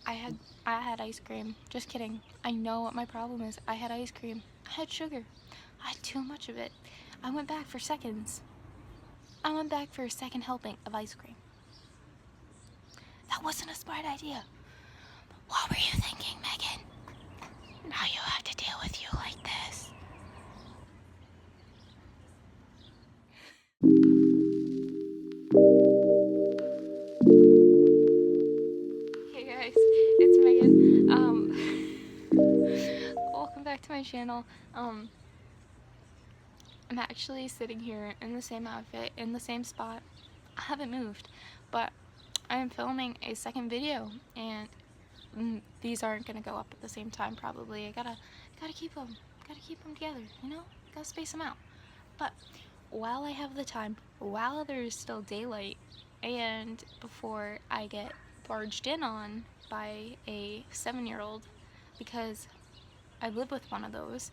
I had ice cream. Just kidding. I know what my problem is. I had ice cream. I had sugar. I had too much of it. I went back for seconds. I went back for a second helping of ice cream. That wasn't a smart idea. What were you thinking, Megan? Now you have to deal with you like this. Hey guys, it's Megan. Welcome back to my channel. I'm actually sitting here in the same outfit, in the same spot. I haven't moved, but I am filming a second video, and these aren't gonna go up at the same time probably. I gotta keep them together, you know? Gotta space them out. But while I have the time, while there's still daylight, and before I get barged in on by a 7-year-old, because I live with one of those,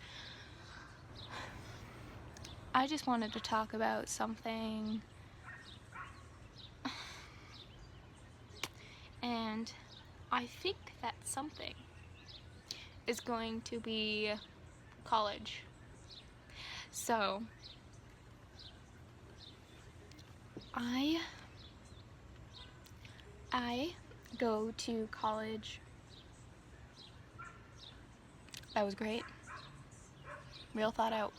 I just wanted to talk about something, and I think that something is going to be college. So I go to college. That was great. Real thought out.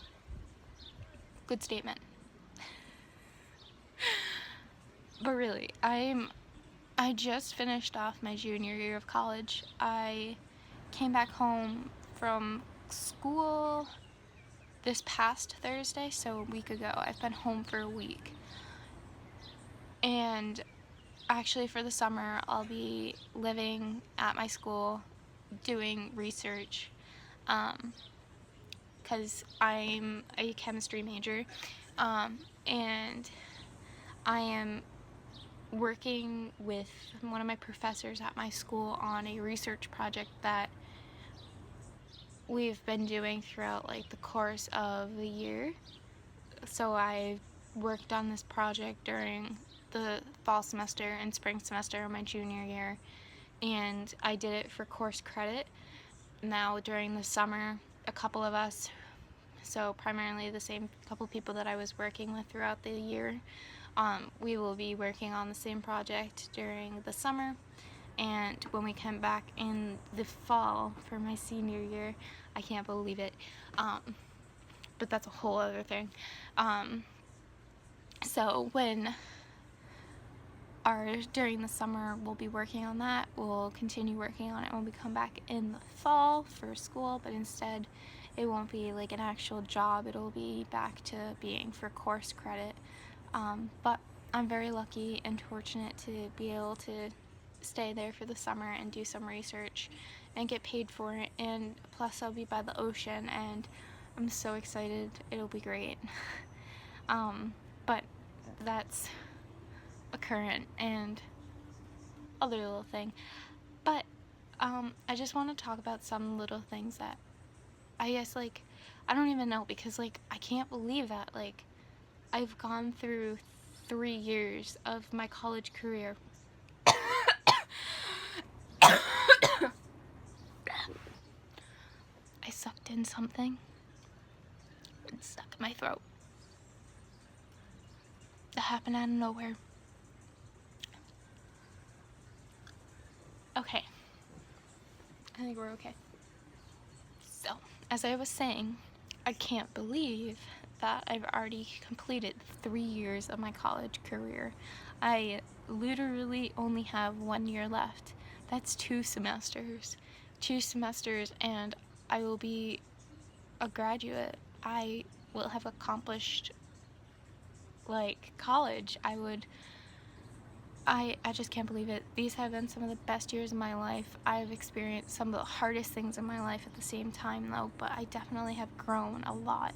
Good statement. But really, I just finished off my junior year of college. I came back home from school this past Thursday, so a week ago. I've been home for a week. And actually for the summer, I'll be living at my school doing research, because I'm a chemistry major, and I am working with one of my professors at my school on a research project that we've been doing throughout like the course of the year. So I worked on this project during the fall semester and spring semester of my junior year, and I did it for course credit. Now during the summer, a couple of us, so primarily the same couple people that I was working with throughout the year, we will be working on the same project during the summer, and when we come back in the fall for my senior year, I can't believe it, but that's a whole other thing. So during the summer we'll be working on that, we'll continue working on it when we come back in the fall for school, but instead it won't be like an actual job, it'll be back to being for course credit. But I'm very lucky and fortunate to be able to stay there for the summer and do some research and get paid for it, and plus I'll be by the ocean and I'm so excited, it'll be great. But that's a current and other little thing. But I just want to talk about some little things that I guess, like, I don't even know, because like I can't believe that like I've gone through 3 years of my college career I sucked in something. It's stuck in my throat. That happened out of nowhere. Okay. I think we're okay. So, as I was saying, I can't believe that I've already completed 3 years of my college career. I literally only have 1 year left. That's 2 semesters. 2 semesters and I will be a graduate. I will have accomplished like college. I just can't believe it. These have been some of the best years of my life. I've experienced some of the hardest things in my life at the same time though, but I definitely have grown a lot.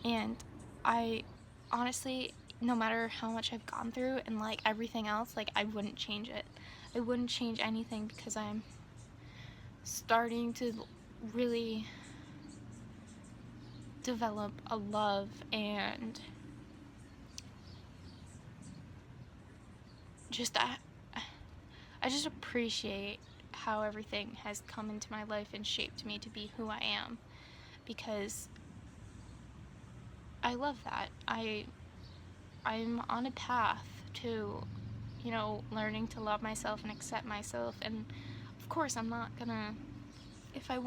And I honestly, no matter how much I've gone through and like everything else, like I wouldn't change it. I wouldn't change anything, because I'm starting to really develop a love and just I just appreciate how everything has come into my life and shaped me to be who I am, because I love that. I'm on a path to, you know, learning to love myself and accept myself. And of course, I'm not gonna, if I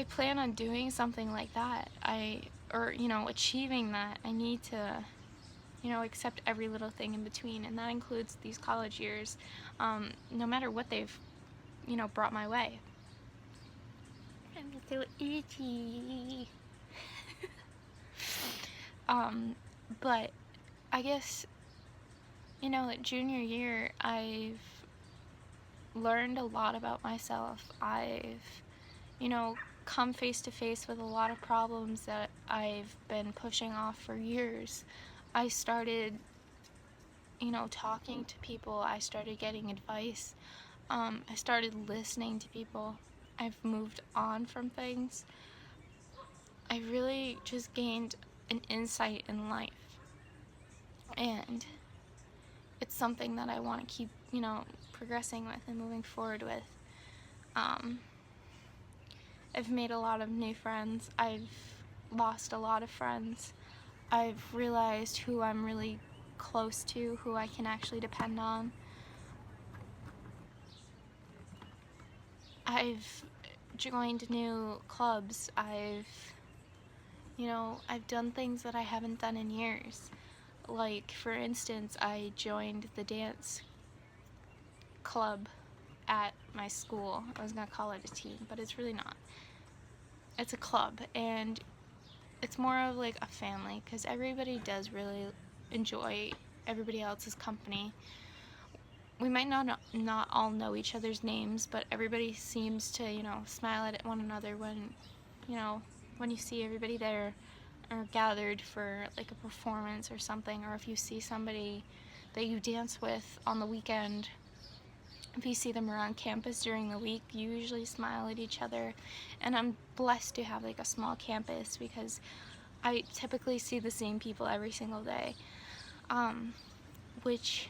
plan on doing something like that, or, you know, achieving that, I need to, you know, accept every little thing in between. And that includes these college years, no matter what they've, you know, brought my way. I'm so itchy. But I guess, you know, at junior year, I've learned a lot about myself. I've, you know, come face to face with a lot of problems that I've been pushing off for years. I started, you know, talking to people. I started getting advice. I started listening to people. I've moved on from things. I really just gained an insight in life. And it's something that I want to keep, you know, progressing with and moving forward with. I've made a lot of new friends. I've lost a lot of friends. I've realized who I'm really close to, who I can actually depend on. I've joined new clubs. I've done things that I haven't done in years. Like, for instance, I joined the dance club at my school. I was gonna call it a team, but it's really not. It's a club, and it's more of like a family, because everybody does really enjoy everybody else's company. We might not all know each other's names, but everybody seems to, you know, smile at one another when, you know, when you see everybody there or gathered for like a performance or something, or if you see somebody that you dance with on the weekend, if you see them around campus during the week, you usually smile at each other. And I'm blessed to have like a small campus, because I typically see the same people every single day, which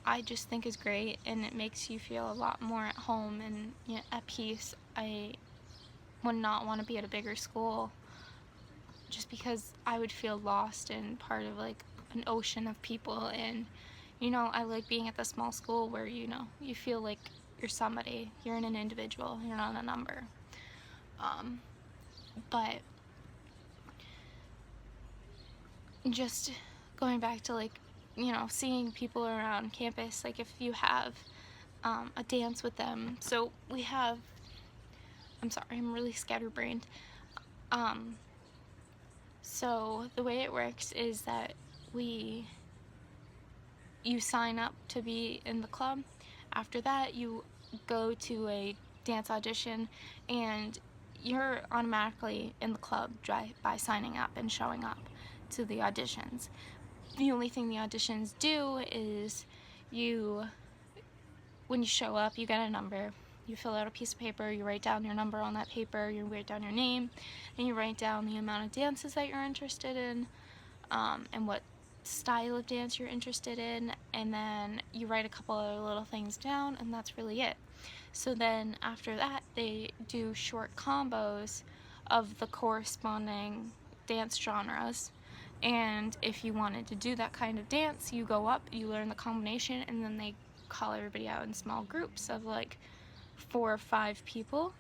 I just think is great, and it makes you feel a lot more at home and, you know, at peace. I would not want to be at a bigger school, just because I would feel lost and part of like an ocean of people. And, you know, I like being at the small school where, you know, you feel like you're somebody, you're an individual, you're not a number. But just going back to, like, you know, seeing people around campus, like if you have a dance with them. So we have, I'm sorry, I'm really scatterbrained. So the way it works is that you sign up to be in the club. After that, you go to a dance audition, and you're automatically in the club by signing up and showing up to the auditions. The only thing the auditions do is when you show up, you get a number. You fill out a piece of paper, you write down your number on that paper, you write down your name, and you write down the amount of dances that you're interested in, and what style of dance you're interested in, and then you write a couple other little things down, and that's really it. So then after that, they do short combos of the corresponding dance genres. And if you wanted to do that kind of dance, you go up, you learn the combination, and then they call everybody out in small groups of like 4 or 5 people.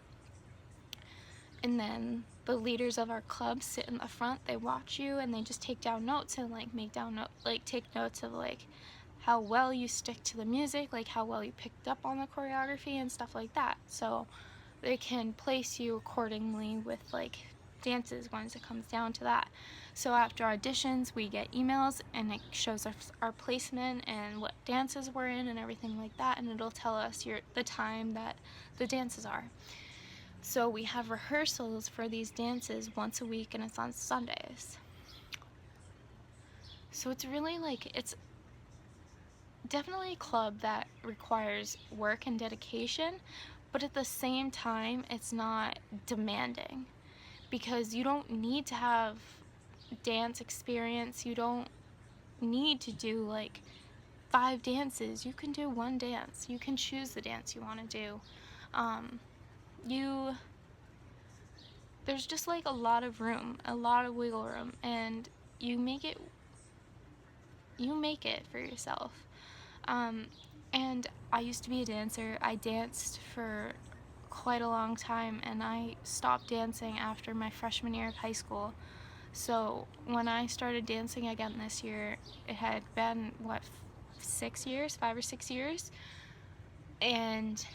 And then the leaders of our club sit in the front, they watch you, and they just take down notes and like take notes of like how well you stick to the music, like how well you picked up on the choreography and stuff like that. So they can place you accordingly with like dances once it comes down to that. So after auditions, we get emails, and it shows us our placement and what dances we're in and everything like that, and it'll tell us the time that the dances are. So we have rehearsals for these dances once a week, and it's on Sundays. So it's really like, it's definitely a club that requires work and dedication, but at the same time, it's not demanding, because you don't need to have dance experience. You don't need to do like 5 dances. You can do one dance. You can choose the dance you want to do. You there's just like a lot of room, a lot of wiggle room, and you make it for yourself. And I used to be a dancer. I danced for quite a long time, and I stopped dancing after my freshman year of high school. So when I started dancing again this year, it had been, 5 or 6 years, and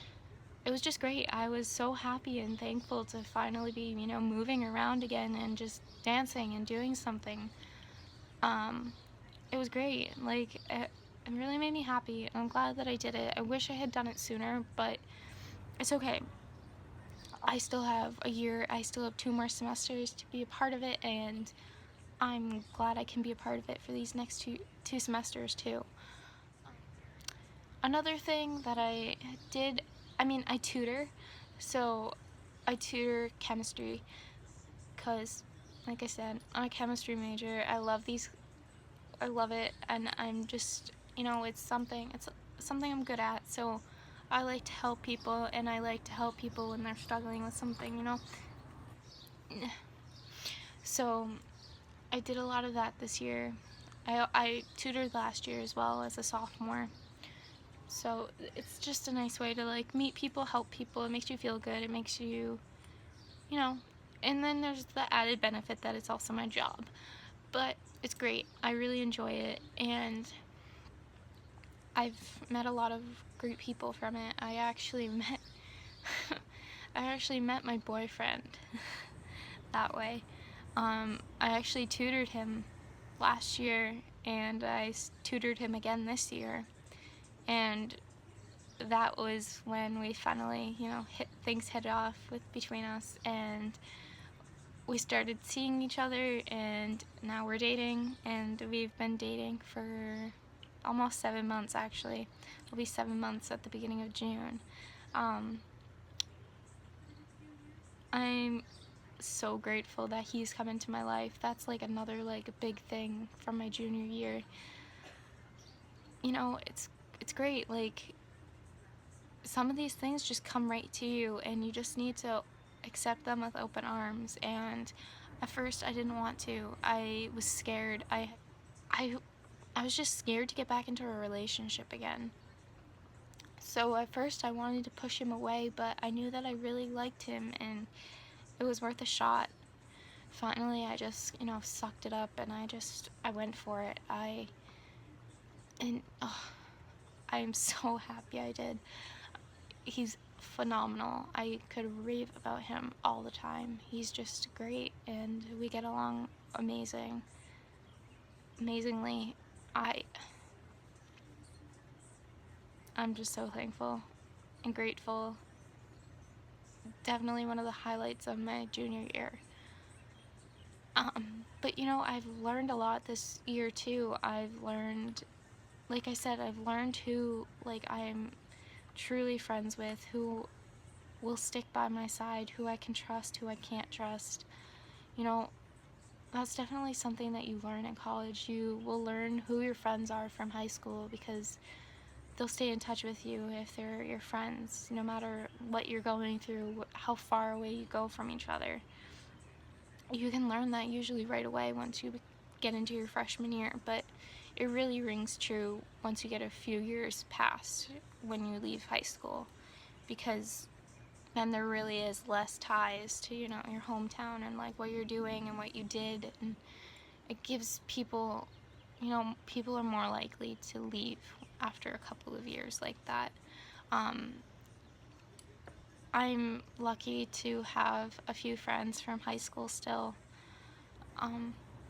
it was just great. I was so happy and thankful to finally be, moving around again and just dancing and doing something. It was great. Like, it really made me happy. I'm glad that I did it. I wish I had done it sooner, but it's okay. I still have a year, I still have 2 more semesters to be a part of it, and I'm glad I can be a part of it for these next two semesters too. Another thing that I did, I tutor. So I tutor chemistry because, like I said, I'm a chemistry major. I love it, and I'm just, it's something I'm good at. So I like to help people, and I like to help people when they're struggling with something. So I did a lot of that this year. I tutored last year as well as a sophomore. So it's just a nice way to like meet people, help people. It makes you feel good. It makes you, and then there's the added benefit that it's also my job. But it's great. I really enjoy it, and I've met a lot of great people from it. I actually met my boyfriend that way. I actually tutored him last year, and I tutored him again this year, and that was when we finally, things hit off between us, and we started seeing each other, and now we're dating, and we've been dating for almost 7 months, actually. It'll be 7 months at the beginning of June. I'm so grateful that he's come into my life. That's like another like big thing from my junior year. It's great. Like, some of these things just come right to you, and you just need to accept them with open arms. And at first I didn't want to. I was scared. I was just scared to get back into a relationship again. So at first I wanted to push him away, but I knew that I really liked him, and it was worth a shot. Finally, I just, sucked it up, and I went for it. I'm so happy I did. He's phenomenal. I could rave about him all the time. He's just great, and we get along amazingly. I'm just so thankful and grateful. Definitely one of the highlights of my junior year. But I've learned a lot this year too. Like I said, I've learned who I'm truly friends with, who will stick by my side, who I can trust, who I can't trust. That's definitely something that you learn in college. You will learn who your friends are from high school, because they'll stay in touch with you if they're your friends, no matter what you're going through, how far away you go from each other. You can learn that usually right away once you get into your freshman year, but it really rings true once you get a few years past when you leave high school, because then there really is less ties to, your hometown and like what you're doing and what you did, and it gives people, people are more likely to leave after a couple of years like that. I'm lucky to have a few friends from high school still.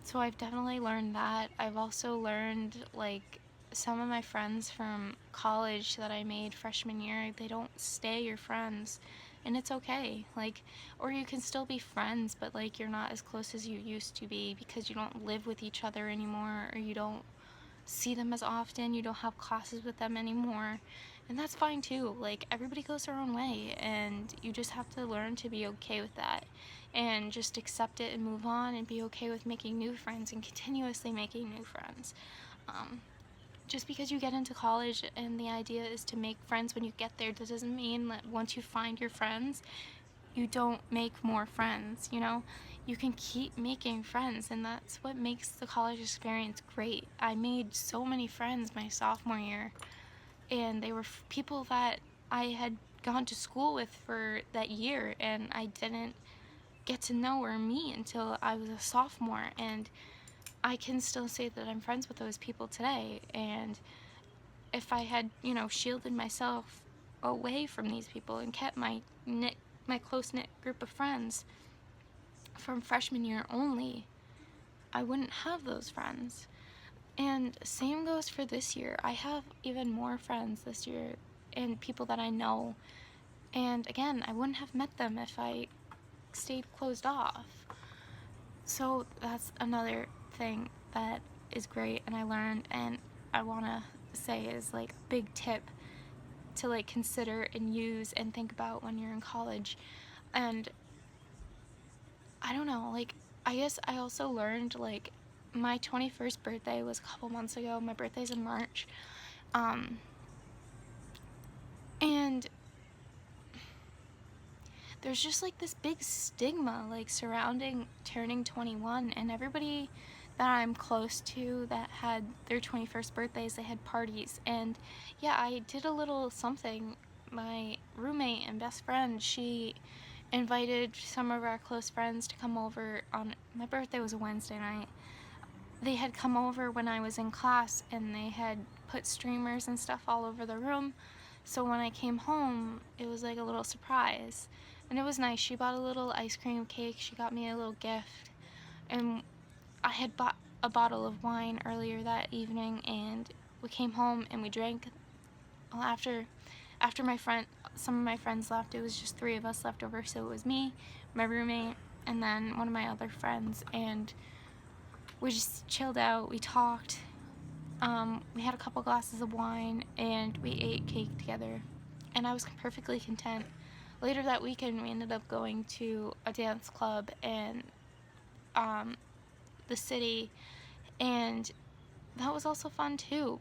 So I've definitely learned that. I've also learned, like, some of my friends from college that I made freshman year, they don't stay your friends, and it's okay. Like, or you can still be friends, but like you're not as close as you used to be because you don't live with each other anymore, or you don't see them as often, you don't have classes with them anymore. And that's fine too. Like, everybody goes their own way, and you just have to learn to be okay with that, and just accept it and move on, and be okay with making new friends and continuously making new friends. just because you get into college and the idea is to make friends when you get there, that doesn't mean that once you find your friends, you don't make more friends, you know? You can keep making friends, and that's what makes the college experience great. I made so many friends my sophomore year, and they were people that I had gone to school with for that year, and I didn't get to know or meet until I was a sophomore, and I can still say that I'm friends with those people today. And if I had, you know, shielded myself away from these people and kept my close-knit group of friends from freshman year only, I wouldn't have those friends. And same goes for this year. I have even more friends this year and people that I know. And again, I wouldn't have met them if I stayed closed off. So that's another thing that is great and I learned, and I want to say is like a big tip to like consider and use and think about when you're in college. And I don't know, like, I guess I also learned, like, my 21st birthday was a couple months ago. My birthday's in March. And there's just like this big stigma like surrounding turning 21, and everybody that I'm close to that had their 21st birthdays, they had parties. And yeah, I did a little something. My roommate and best friend, she invited some of our close friends to come over. On my birthday was a Wednesday night. They had come over when I was in class, and they had put streamers and stuff all over the room. So when I came home, it was like a little surprise. And it was nice. She bought a little ice cream cake. She got me a little gift. And I had bought a bottle of wine earlier that evening, and we came home and we drank. Well, after some of my friends left, it was just 3 of us left over. So it was me, my roommate, and then one of my other friends. And we just chilled out. We talked. We had a couple glasses of wine, and we ate cake together. And I was perfectly content. Later that weekend, we ended up going to a dance club in the city, and that was also fun too.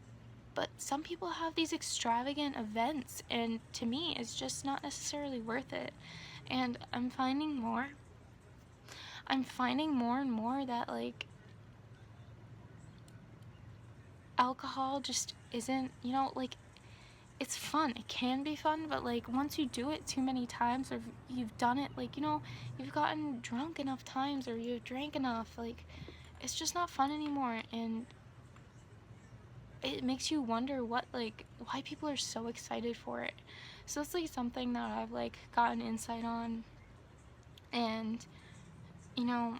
But some people have these extravagant events, and to me, it's just not necessarily worth it. And I'm finding more and more that, like, alcohol just isn't, you know, like, it's fun. It can be fun, but like once you do it too many times, or you've done it, like, you know, you've gotten drunk enough times or you've drank enough, like, it's just not fun anymore. And it makes you wonder why people are so excited for it. So it's like something that I've like gotten insight on. And you know,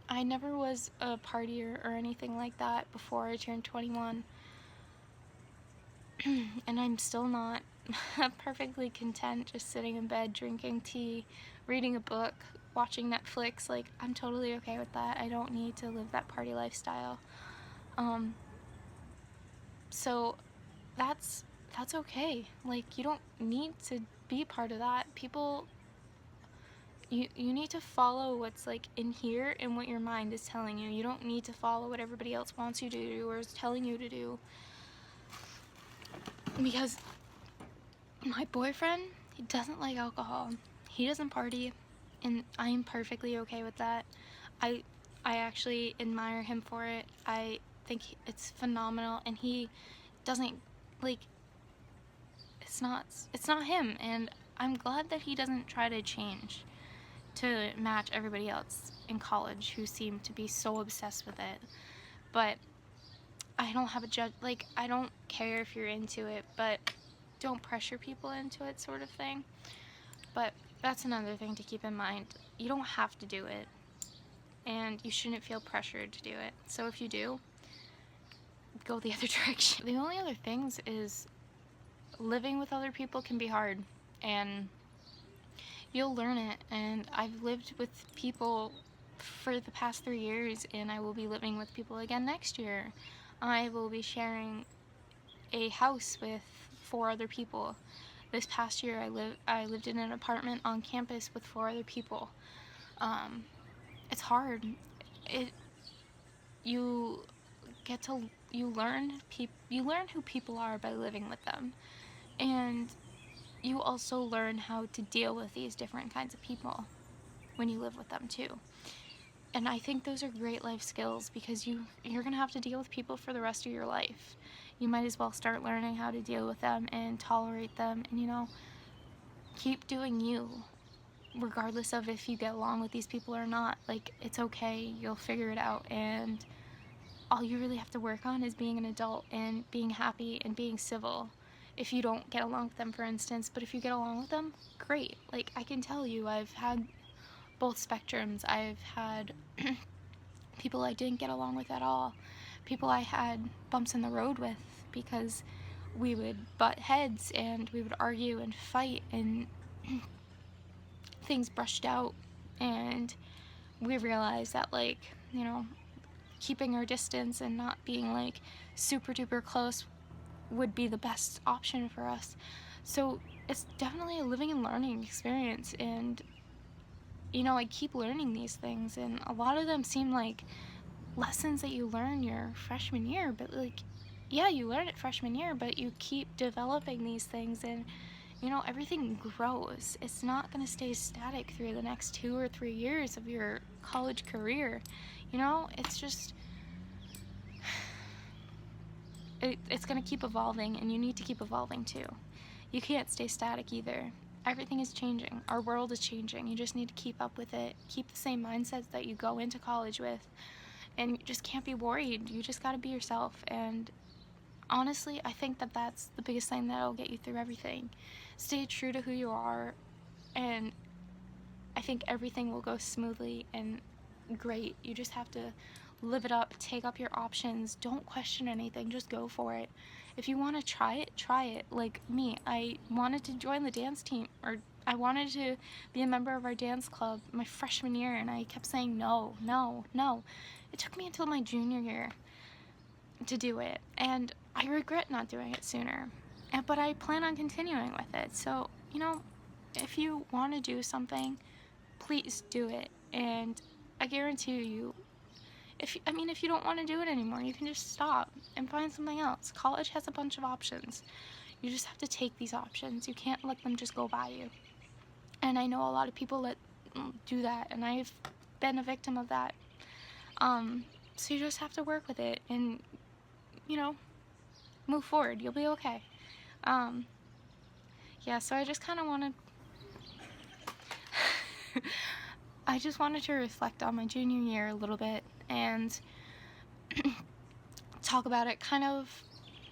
I never was a partier or anything like that before I turned 21. And I'm still not. I'm perfectly content just sitting in bed, drinking tea, reading a book, watching Netflix. Like, I'm totally okay with that. I don't need to live that party lifestyle. So that's okay. Like, you don't need to be part of that. People, you need to follow what's like in here and what your mind is telling you. You don't need to follow what everybody else wants you to do or is telling you to do. Because my boyfriend, he doesn't like alcohol. He doesn't party, and I am perfectly okay with that. I actually admire him for it. I think it's phenomenal, and he doesn't like, it's not him, and I'm glad that he doesn't try to change to match everybody else in college who seem to be so obsessed with it. But I don't have a judge, like, I don't care if you're into it, but don't pressure people into it, sort of thing. But that's another thing to keep in mind. You don't have to do it, and you shouldn't feel pressured to do it. So if you do, go the other direction. The only other things is living with other people can be hard, and you'll learn it. And I've lived with people for the past 3 years, and I will be living with people again next year. I will be sharing a house with 4 other people. This past year, I lived in an apartment on campus with 4 other people. It's hard. You get to learn who people are by living with them, and you also learn how to deal with these different kinds of people when you live with them too. And I think those are great life skills, because you're gonna have to deal with people for the rest of your life. You might as well start learning how to deal with them and tolerate them, and keep doing you, regardless of if you get along with these people or not. Like, it's okay, you'll figure it out, and all you really have to work on is being an adult and being happy and being civil. If you don't get along with them, for instance, but if you get along with them, great. Like, I can tell you, I've had both spectrums. I've had people I didn't get along with at all, people I had bumps in the road with because we would butt heads and we would argue and fight, and things brushed out, and we realized that, like, keeping our distance and not being like super duper close would be the best option for us. So it's definitely a living and learning experience, and I keep learning these things, and a lot of them seem like lessons that you learn your freshman year, but like, yeah, you learn it freshman year, but you keep developing these things, and everything grows. It's not going to stay static through the next 2 or 3 years of your college career. It's just, it's going to keep evolving, and you need to keep evolving too. You can't stay static either. Everything is changing. Our world is changing. You just need to keep up with it. Keep the same mindsets that you go into college with, and you just can't be worried. You just got to be yourself. And honestly, I think that that's the biggest thing that'll get you through everything. Stay true to who you are, and I think everything will go smoothly and great. You just have to live it up, take up your options, don't question anything, just go for it. If you want to try it, try it. Like me, I wanted to join the dance team, or I wanted to be a member of our dance club my freshman year, and I kept saying no, no, no. It took me until my junior year to do it, and I regret not doing it sooner. But I plan on continuing with it. So, if you want to do something, please do it. And I guarantee you, if you don't want to do it anymore, you can just stop and find something else. College has a bunch of options. You just have to take these options. You can't let them just go by you. And I know a lot of people that do that, and I've been a victim of that. So you just have to work with it and, move forward. You'll be okay. Yeah, so I just kind of wanted I just wanted to reflect on my junior year a little bit and talk about it, kind of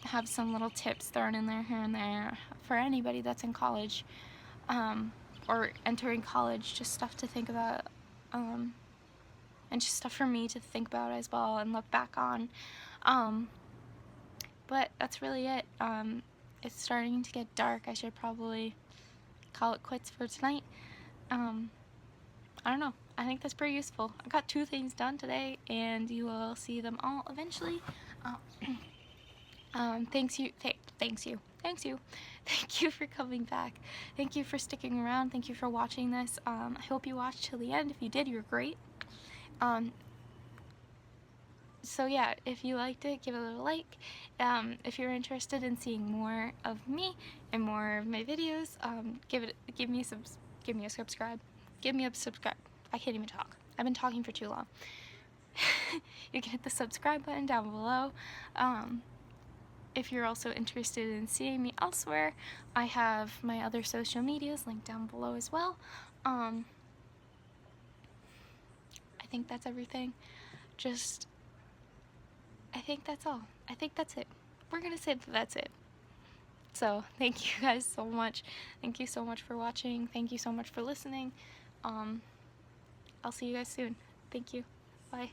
have some little tips thrown in there here and there for anybody that's in college, or entering college, just stuff to think about, and just stuff for me to think about as well and look back on. But that's really it. It's starting to get dark. I should probably call it quits for tonight. I don't know. I think that's pretty useful. I got 2 things done today, and you will see them all eventually. Thank you for coming back. Thank you for sticking around. Thank you for watching this. I hope you watched till the end. If you did, you're great. So yeah, if you liked it, give it a little like. If you're interested in seeing more of me and more of my videos, give me a subscribe. Give me a subscribe. I can't even talk. I've been talking for too long. You can hit the subscribe button down below. If you're also interested in seeing me elsewhere, I have my other social medias linked down below as well. I think that's everything. I think that's all. I think that's it. We're gonna say that that's it. So, thank you guys so much. Thank you so much for watching. Thank you so much for listening. I'll see you guys soon. Thank you. Bye.